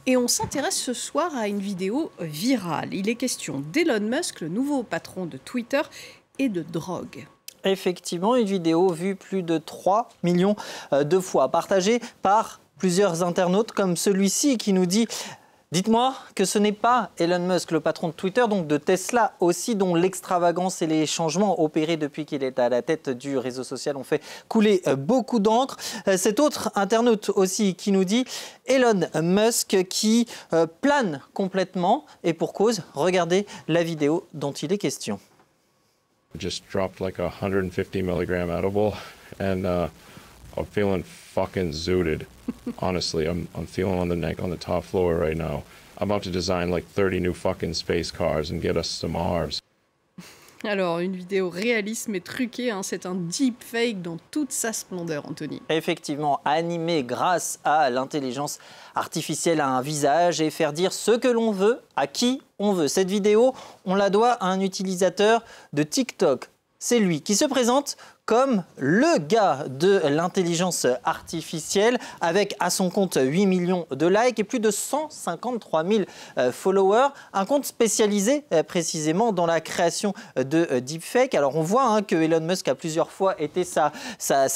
Et on s'intéresse ce soir à une vidéo virale. Il est question d'Elon Musk, le nouveau patron de Twitter, et de drogue. Effectivement, une vidéo vue plus de 3 millions de fois, partagée par plusieurs internautes comme celui-ci qui nous dit: dites-moi que ce n'est pas Elon Musk, le patron de Twitter, donc de Tesla aussi, dont l'extravagance et les changements opérés depuis qu'il est à la tête du réseau social ont fait couler beaucoup d'encre. Cet autre internaute aussi qui nous dit: Elon Musk qui plane complètement, et pour cause, regardez la vidéo dont il est question. Just dropped like a 150 milligram edible, and I'm feeling fucking zooted. Honestly, I'm feeling on the top floor right now. I'm about to design like 30 new fucking space cars and get us to Mars. Alors, une vidéo réaliste mais truquée, hein, c'est un deepfake dans toute sa splendeur, Anthony. Effectivement, animé grâce à l'intelligence artificielle à un visage et faire dire ce que l'on veut à qui on veut. Cette vidéo, on la doit à un utilisateur de TikTok. C'est lui qui se présente comme le gars de l'intelligence artificielle, avec à son compte 8 millions de likes et plus de 153 000 followers. Un compte spécialisé précisément dans la création de deepfake. Alors on voit que Elon Musk a plusieurs fois été sa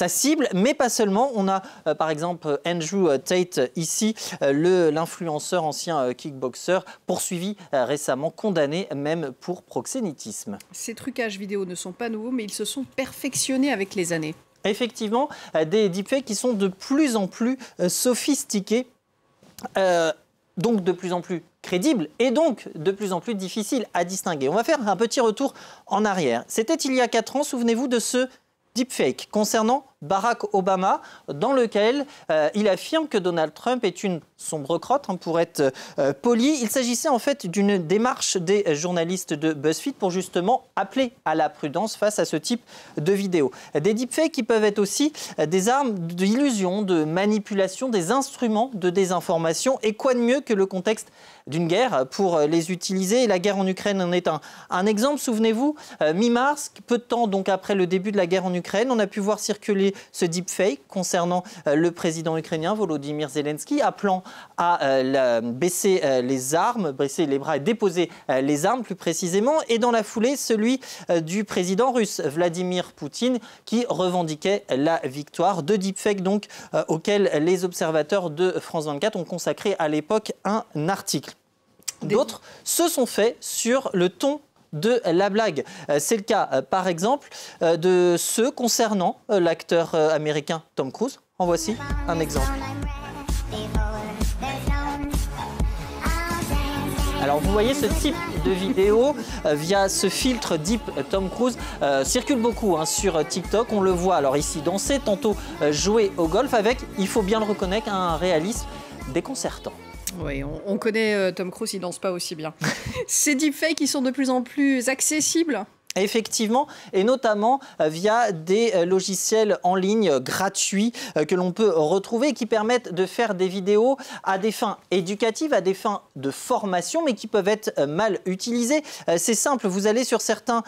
cible, mais pas seulement. On a par exemple Andrew Tate ici, l'influenceur ancien kickboxer, poursuivi récemment, condamné même pour proxénétisme. Ces trucages vidéo ne sont pas nouveaux, mais ils se sont perfectionnés avec les années. Effectivement, des deepfakes qui sont de plus en plus sophistiqués, donc de plus en plus crédibles et donc de plus en plus difficiles à distinguer. On va faire un petit retour en arrière. C'était il y a 4 ans, souvenez-vous de ce deepfake concernant Barack Obama, dans lequel il affirme que Donald Trump est une sombre crotte, pour être poli. Il s'agissait en fait d'une démarche des journalistes de BuzzFeed pour justement appeler à la prudence face à ce type de vidéos. Des deepfakes qui peuvent être aussi des armes d'illusion, de manipulation, des instruments de désinformation. Et quoi de mieux que le contexte d'une guerre pour les utiliser? Et la guerre en Ukraine en est un exemple. Souvenez-vous, mi-mars, peu de temps donc après le début de la guerre en Ukraine, on a pu voir circuler ce deepfake concernant le président ukrainien Volodymyr Zelensky, appelant à baisser les armes, baisser les bras et déposer les armes plus précisément. Et dans la foulée, celui du président russe Vladimir Poutine qui revendiquait la victoire. Deux deepfakes donc auxquels les observateurs de France 24 ont consacré à l'époque un article. D'autres se sont faits sur le ton de la blague. C'est le cas, par exemple, de ceux concernant l'acteur américain Tom Cruise. En voici un exemple. Alors vous voyez, ce type de vidéo via ce filtre Deep Tom Cruise circule beaucoup sur TikTok. On le voit alors ici danser, tantôt jouer au golf avec, il faut bien le reconnaître, un réalisme déconcertant. Oui, on connaît Tom Cruise, il danse pas aussi bien. Ces deepfakes, ils sont de plus en plus accessibles. Effectivement, et notamment via des logiciels en ligne gratuits que l'on peut retrouver et qui permettent de faire des vidéos à des fins éducatives, à des fins de formation, mais qui peuvent être mal utilisées. C'est simple, vous allez sur certains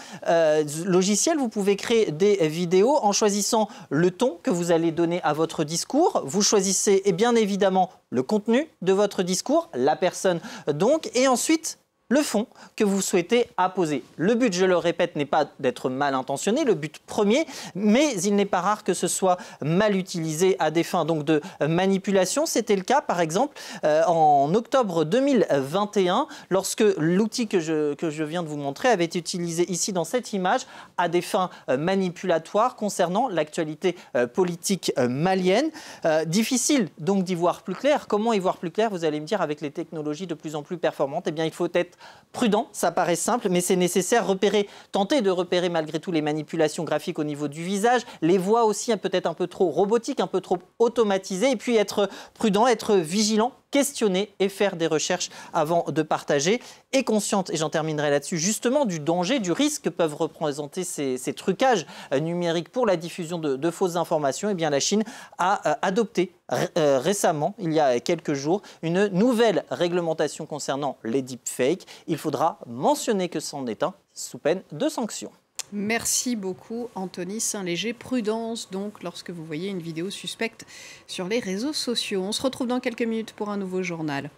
logiciels, vous pouvez créer des vidéos en choisissant le ton que vous allez donner à votre discours. Vous choisissez bien évidemment le contenu de votre discours, la personne donc, et ensuite le fond que vous souhaitez apposer. Le but, je le répète, n'est pas d'être mal intentionné, le but premier, mais il n'est pas rare que ce soit mal utilisé à des fins donc de manipulation. C'était le cas, par exemple, en octobre 2021, lorsque l'outil que je viens de vous montrer avait été utilisé ici dans cette image à des fins manipulatoires concernant l'actualité politique malienne. Difficile donc d'y voir plus clair. Comment y voir plus clair? Vous allez me dire, avec les technologies de plus en plus performantes, eh bien, il faut être prudent, ça paraît simple, mais c'est nécessaire. Tenter de repérer malgré tout les manipulations graphiques au niveau du visage, les voix aussi peut-être un peu trop robotiques, un peu trop automatisées, et puis être prudent, être vigilant, questionner et faire des recherches avant de partager. Et consciente, et j'en terminerai là-dessus, justement du danger, du risque que peuvent représenter ces trucages numériques pour la diffusion de fausses informations, eh bien la Chine a adopté récemment, il y a quelques jours, une nouvelle réglementation concernant les deepfakes. Il faudra mentionner que c'en est un sous peine de sanctions. Merci beaucoup Anthony Saint-Léger. Prudence donc lorsque vous voyez une vidéo suspecte sur les réseaux sociaux. On se retrouve dans quelques minutes pour un nouveau journal.